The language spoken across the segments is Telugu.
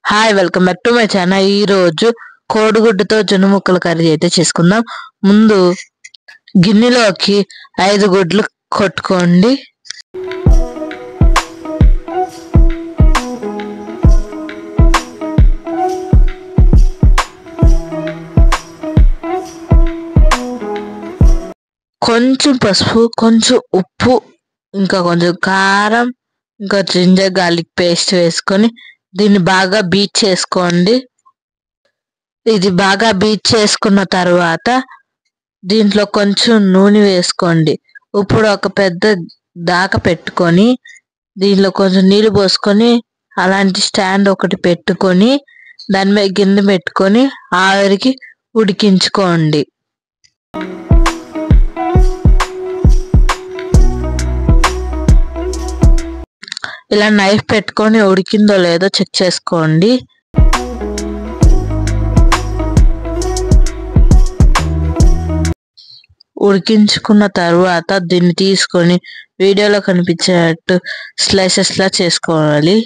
Hi welcome back to my channel. ఈ రోజు కోడిగుడ్డుతో జొన్న ముక్కల కర్రీ అయితే చేసుకుందాం. ముందు గిన్నెలోకి 5 గుడ్లు కొట్టుకోండి. కొంచెం పసుపు, కొంచెం ఉప్పు, ఇంకా కొంచెం కారం, ఇంకా జింజర్ గార్లిక్ పేస్ట్ వేసుకొని దీన్ని బాగా బీట్ చేసుకోండి. ఇది బాగా బీట్ చేసుకున్న తర్వాత దీంట్లో కొంచెం నూనె వేసుకోండి. ఇప్పుడు ఒక పెద్ద దాక పెట్టుకొని దీనిలో కొంచెం నీళ్ళు పోసుకొని అలాంటి స్టాండ్ ఒకటి పెట్టుకొని దాని మీద గిన్నె పెట్టుకొని ఆవిరికి ఉడికించుకోండి. ఇలా నైఫ్ పెట్టుకొని ఉడికిందో లేదో చెక్ చేసుకోండి. ఉడికించుకున్న తర్వాత దీన్ని తీసుకొని వీడియోలో కనిపించేటట్టు స్లైసెస్ లా చేసుకోవాలి.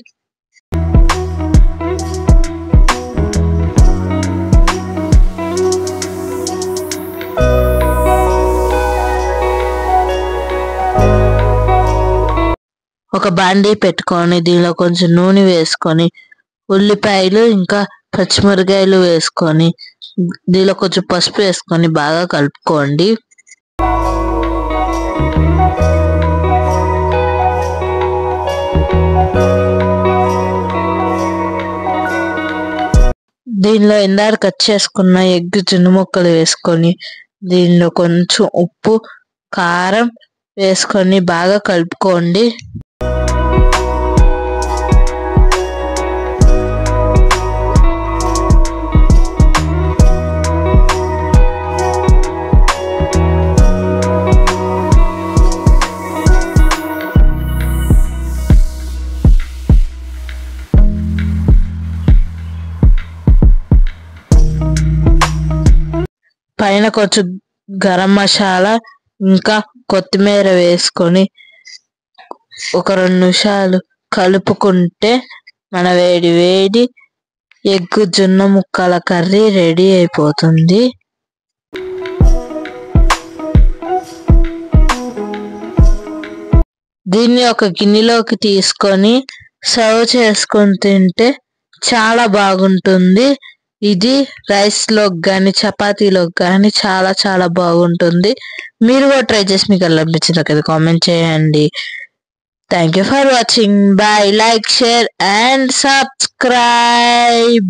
ఒక బాండీ పెట్టుకొని దీనిలో కొంచెం నూనె వేసుకొని ఉల్లిపాయలు ఇంకా పచ్చిమిరకాయలు వేసుకొని దీనిలో కొంచెం పసుపు వేసుకొని బాగా కలుపుకోండి. దీనిలో ఇందాక కట్ చేసుకున్న ఎగ్ జొన్న ముక్కలు వేసుకొని దీనిలో కొంచెం ఉప్పు, కారం వేసుకొని బాగా కలుపుకోండి. పైన కొంచెం గరం మసాలా ఇంకా కొత్తిమీర వేసుకొని ఒక 2 నిమిషాలు కలుపుకుంటే మన వేడి వేడి ఎగ్ జొన్న ముక్కల కర్రీ రెడీ అయిపోతుంది. దీన్ని ఒక గిన్నెలోకి తీసుకొని సర్వ్ చేసుకొని తింటే చాలా బాగుంటుంది. ఇది రైస్ లోకి కానీ చపాతీలోకి కానీ చాలా చాలా బాగుంటుంది. మీరు కూడా ట్రై చేసి మీకు ఎలా అనిపించిందో కదా కామెంట్ చేయండి. Thank you for watching. Bye. Like, share and subscribe.